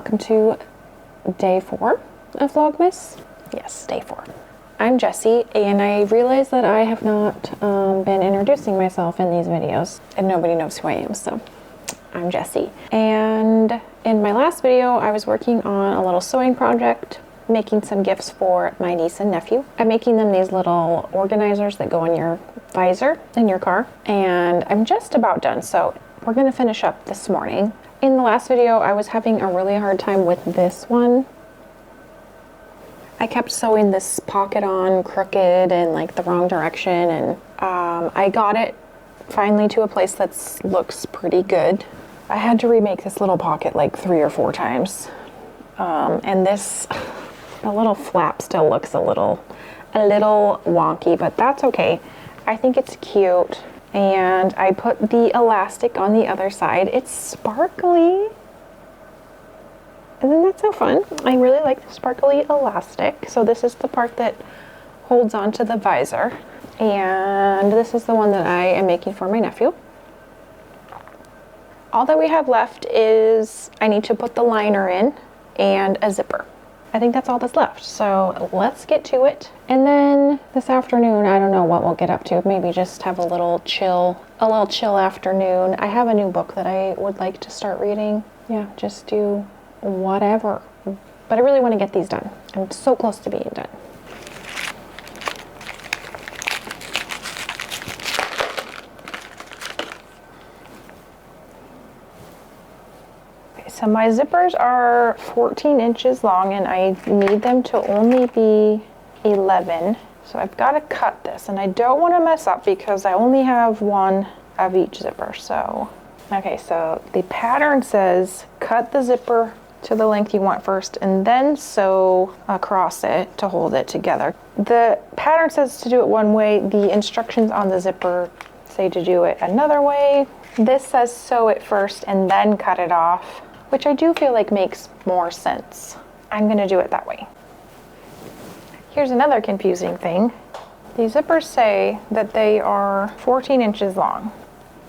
welcome to day 4 of Vlogmas. Yes, day 4. I'm Jessie, and I realized that I have not been introducing myself in these videos, and nobody knows who I am, so I'm Jessie. And in my last video, I was working on a little sewing project, making some gifts for my niece and nephew. I'm making them these little organizers that go in your visor in your car, and I'm just about done, so we're gonna finish up this morning. In the last video, I was having a really hard time with this one. I kept sewing this pocket on crooked and like the wrong direction, and I got it finally to a place that looks pretty good. I had to remake this little pocket like 3 or 4 times, and the little flap still looks a little wonky, but that's okay. I think it's cute. And I put the elastic on the other side. It's sparkly. Isn't that so fun? I really like the sparkly elastic. So this is the part that holds onto the visor. And this is the one that I am making for my nephew. All that we have left is I need to put the liner in and a zipper. I think that's all that's left, so let's get to it. And then this afternoon, I don't know what we'll get up to. Maybe just have a little chill afternoon. I have a new book that I would like to start reading. Yeah, just do whatever. But I really want to get these done. I'm so close to being done. So my zippers are 14 inches long, and I need them to only be 11. So I've got to cut this, and I don't want to mess up because I only have one of each zipper. So, okay, so the pattern says cut the zipper to the length you want first and then sew across it to hold it together. The pattern says to do it one way. The instructions on the zipper say to do it another way. This says sew it first and then cut it off, which I do feel like makes more sense. I'm gonna do it that way. Here's another confusing thing. The zippers say that they are 14 inches long,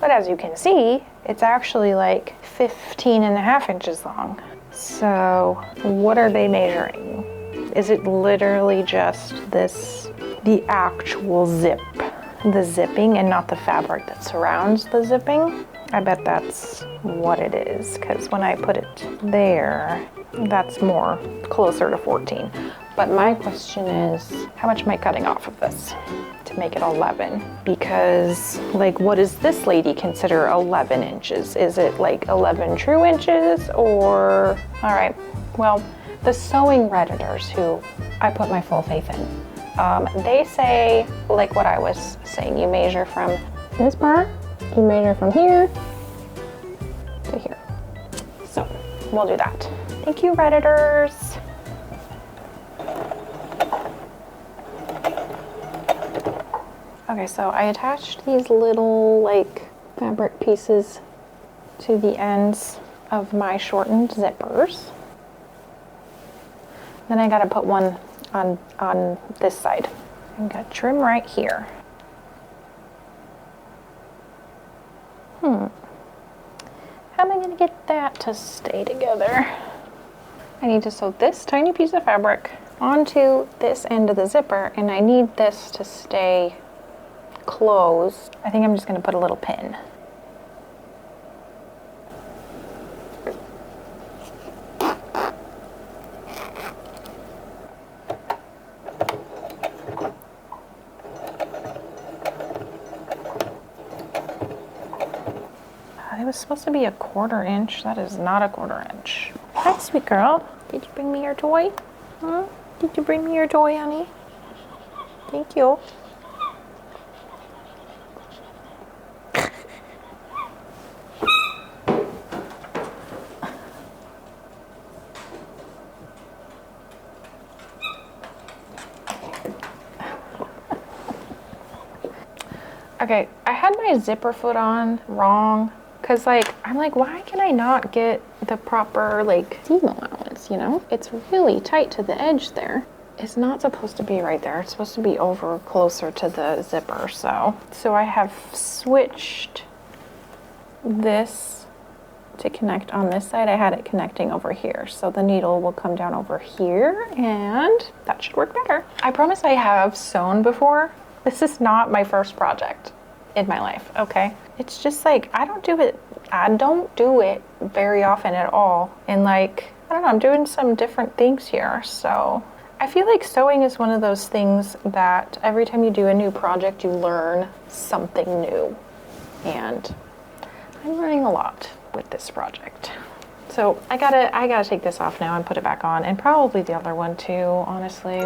but as you can see, it's actually like 15.5 inches long. So what are they measuring? Is it literally just the actual zip, the zipping, and not the fabric that surrounds the zipping? I bet that's what it is, because when I put it there, that's more closer to 14. But my question is, how much am I cutting off of this to make it 11? Because, like, what does this lady consider 11 inches? Is it like 11 true inches, or, all right, well, the sewing Redditors, who I put my full faith in, they say, like what I was saying, you measure from this part, you measure from here to here. So we'll do that. Thank you, Redditors. Okay, so I attached these little like fabric pieces to the ends of my shortened zippers. Then I gotta put one on this side. I'm gonna trim right here. How am I going to get that to stay together? I need to sew this tiny piece of fabric onto this end of the zipper, and I need this to stay closed. I think I'm just going to put a little pin. It was supposed to be a 1/4 inch. That is not a 1/4 inch. Hi, sweet girl. Did you bring me your toy? Huh? Did you bring me your toy, honey? Thank you. Okay, I had my zipper foot on wrong. Cause like, I'm like, why can I not get the proper like seam allowance, you know? It's really tight to the edge there. It's not supposed to be right there. It's supposed to be over closer to the zipper. So I have switched this to connect on this side, I had it connecting over here. So the needle will come down over here and that should work better. I promise I have sewn before. This is not my first project in my life, okay? It's just like, I don't do it very often at all. And like, I don't know, I'm doing some different things here. So I feel like sewing is one of those things that every time you do a new project, you learn something new. And I'm learning a lot with this project. So I gotta take this off now and put it back on, and probably the other one too, honestly.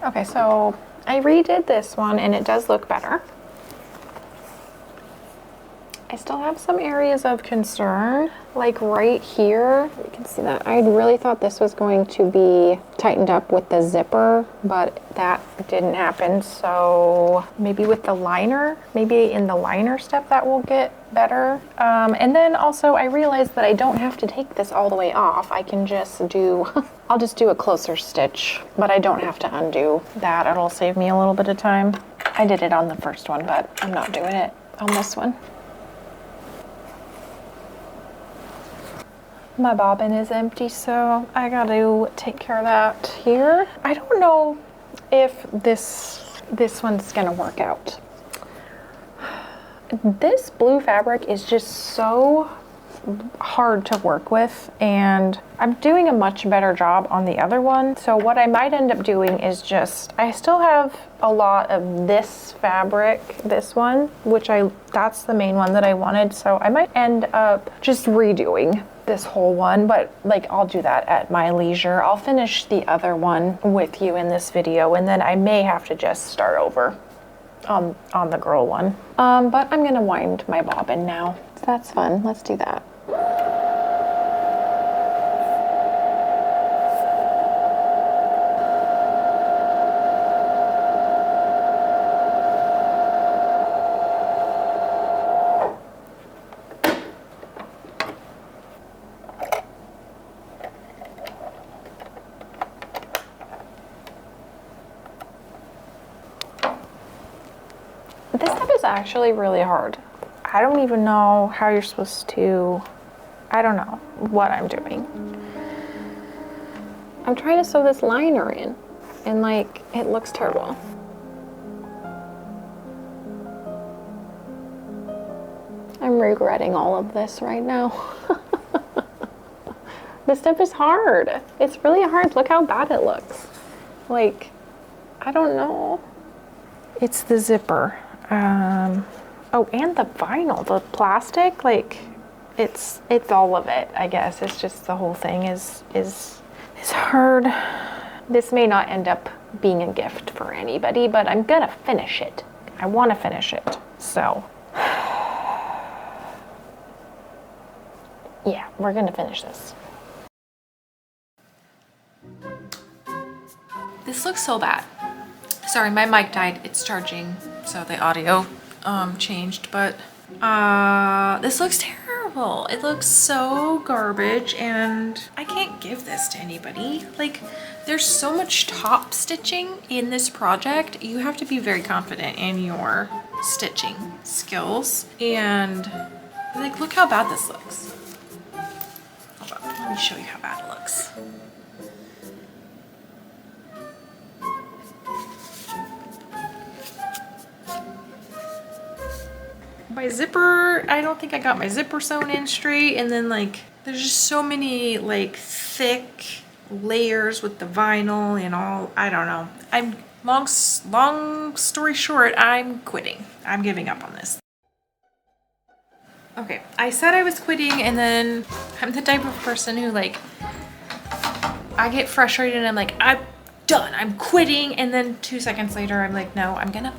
Okay, so I redid this one and it does look better. I still have some areas of concern, like right here. You can see that. I really thought this was going to be tightened up with the zipper, but that didn't happen. So maybe with the liner, maybe in the liner step that will get better. And then also I realized that I don't have to take this all the way off. I can just do, I'll just do a closer stitch, but I don't have to undo that. It'll save me a little bit of time. I did it on the first one, but I'm not doing it on this one. My bobbin is empty, so I gotta take care of that here. I don't know if this one's gonna work out. This blue fabric is just so hard to work with, and I'm doing a much better job on the other one. So what I might end up doing is just, I still have a lot of this fabric, this one, which that's the main one that I wanted. So I might end up just redoing this whole one, but like I'll do that at my leisure. I'll finish the other one with you in this video, and then I may have to just start over on the girl one. But I'm gonna wind my bobbin now. So that's fun. Let's do that. This step is actually really hard. I don't even know how you're supposed to, I don't know what I'm doing. I'm trying to sew this liner in, and like, it looks terrible. I'm regretting all of this right now. This step is hard. It's really hard. Look how bad it looks. Like, I don't know. It's the zipper. Oh, and the vinyl, the plastic, like it's all of it, I guess. It's just the whole thing is hard. This may not end up being a gift for anybody, but I'm gonna finish it. I want to finish it. So yeah, we're gonna finish this. This looks so bad. Sorry, my mic died. It's charging, so the audio changed, but this looks terrible. It looks so garbage, and I can't give this to anybody. Like, there's so much top stitching in this project. You have to be very confident in your stitching skills, and like, look how bad this looks. Hold on, let me show you how bad it looks. My zipper, I don't think I got my zipper sewn in straight, and then like there's just so many like thick layers with the vinyl and all. I don't know. I'm long story short, I'm quitting. I'm giving up on this. Okay, I said I was quitting, and then I'm the type of person who, like, I get frustrated and I'm like, I'm done, I'm quitting, and then 2 seconds later I'm like, no, I'm gonna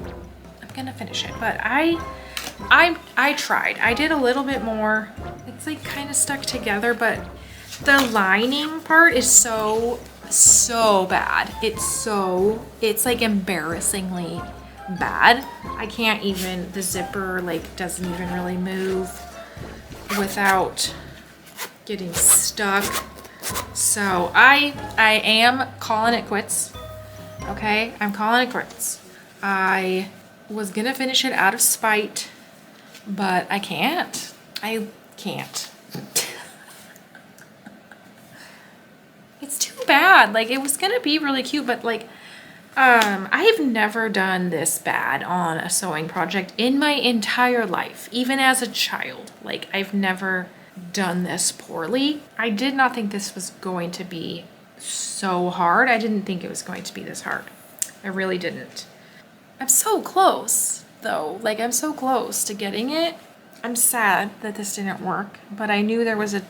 finish it. But I tried. I did a little bit more. It's like kind of stuck together, but the lining part is so bad. It's like embarrassingly bad. I can't even, the zipper like doesn't even really move without getting stuck. So I am calling it quits. okay? I'm calling it quits. I was gonna finish it out of spite, but I can't. I can't. It's too bad. Like, it was gonna be really cute, but like, I've never done this bad on a sewing project in my entire life, even as a child. Like, I've never done this poorly. I did not think this was going to be so hard. I didn't think it was going to be this hard. I really didn't. I'm so close, though. Like, I'm so close to getting it. I'm sad that this didn't work, but I knew there was a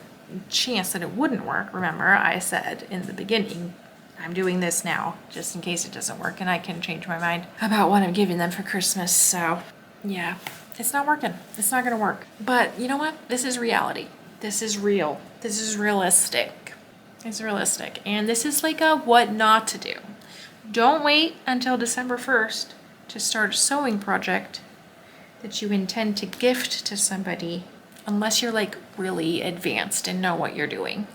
chance that it wouldn't work. Remember, I said in the beginning, I'm doing this now just in case it doesn't work, and I can change my mind about what I'm giving them for Christmas. So yeah, it's not working. It's not gonna work. But you know what? This is reality. This is real. This is realistic. It's realistic. And this is like a what not to do. Don't wait until December 1st to start a sewing project that you intend to gift to somebody, unless you're like really advanced and know what you're doing.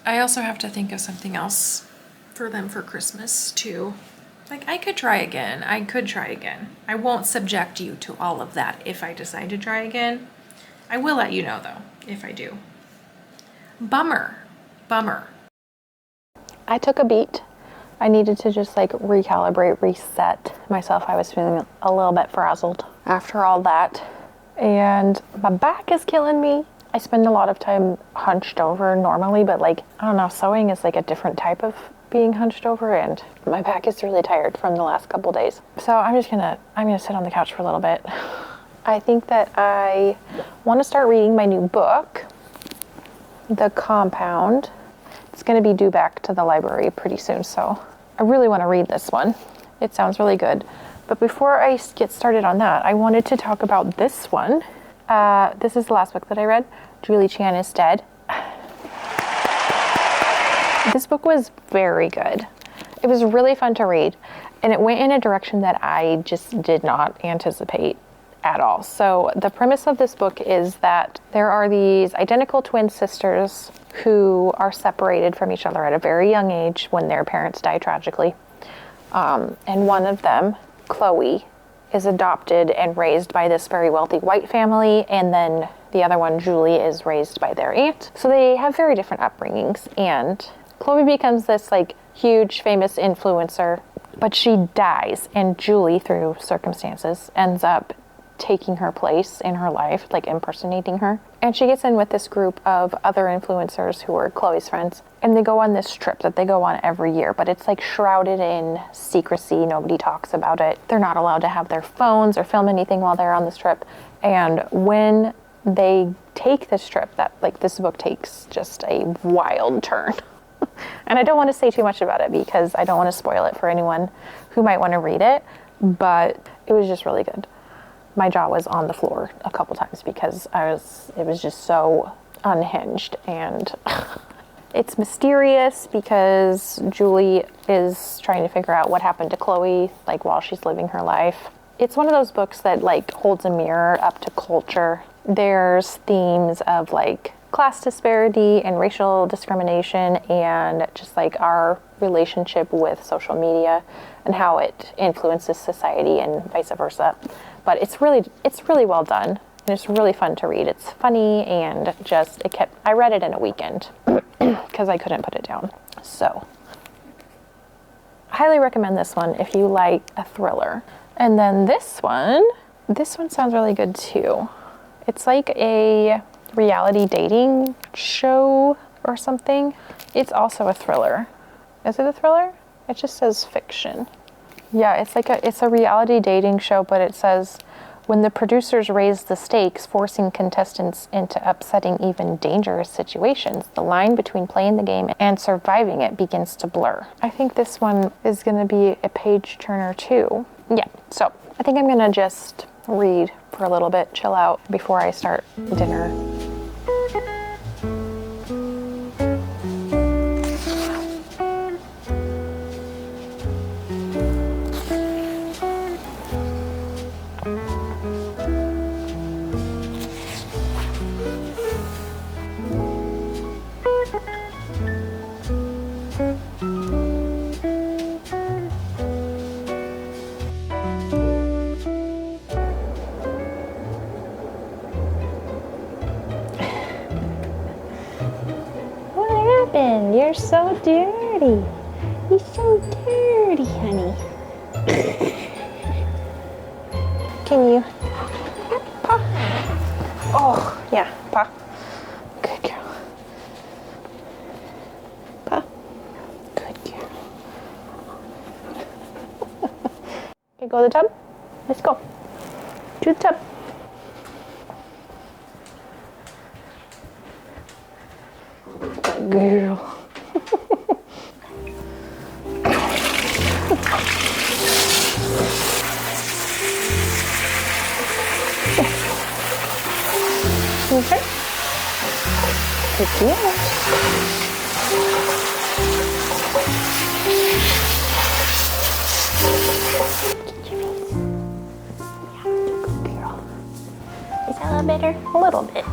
I also have to think of something else for them for Christmas too. Like, I could try again. I could try again. I won't subject you to all of that if I decide to try again. I will let you know though, if I do. Bummer. Bummer. I took a beat. I needed to just like recalibrate, reset myself. I was feeling a little bit frazzled after all that. And my back is killing me. I spend a lot of time hunched over normally, but like, I don't know, sewing is like a different type of being hunched over, and my back is really tired from the last couple days. So I'm gonna sit on the couch for a little bit. I think that I want to start reading my new book, The Compound. It's gonna be due back to the library pretty soon, so I really want to read this one. It sounds really good. But before I get started on that, I wanted to talk about this one. This is the last book that I read. Julie Chan is Dead. This book was very good. It was really fun to read, and it went in a direction that I just did not anticipate at all. So the premise of this book is that there are these identical twin sisters who are separated from each other at a very young age when their parents die tragically. And one of them, Chloe, is adopted and raised by this very wealthy white family, and then the other one, Julie, is raised by their aunt. So they have very different upbringings, and Chloe becomes this like huge famous influencer, but she dies, and Julie, through circumstances, ends up taking her place in her life, like impersonating her. And she gets in with this group of other influencers who are Chloe's friends, and they go on this trip that they go on every year, but it's like shrouded in secrecy. Nobody talks about it. They're not allowed to have their phones or film anything while they're on this trip. And when they take this trip, that like this book takes just a wild turn. And I don't want to say too much about it because I don't want to spoil it for anyone who might want to read it, but it was just really good. My jaw was on the floor a couple times because it was just so unhinged, and it's mysterious because Julie is trying to figure out what happened to Chloe, like while she's living her life. It's one of those books that like holds a mirror up to culture. There's themes of like class disparity and racial discrimination, and just like our relationship with social media and how it influences society and vice versa. But it's really well done, and it's really fun to read. It's funny, and just I read it in a weekend because I couldn't put it down. So highly recommend this one if you like a thriller. And then this one sounds really good too. It's like a reality dating show or something. It's also a thriller. Is it a thriller? It just says fiction. Yeah, it's a reality dating show, but it says when the producers raise the stakes, forcing contestants into upsetting, even dangerous situations, the line between playing the game and surviving it begins to blur. I think this one is going to be a page turner too. Yeah, so I think I'm going to just read for a little bit, chill out before I start dinner. on. You're so dirty. You're so dirty, honey. Can you paw? Oh, yeah, paw. Good girl. Paw. Good girl. Okay, go to the tub. Let's go. To the tub. Good girl. Okay. Good girl. Get your face. Yeah, good girl. Is that a little better? A little bit.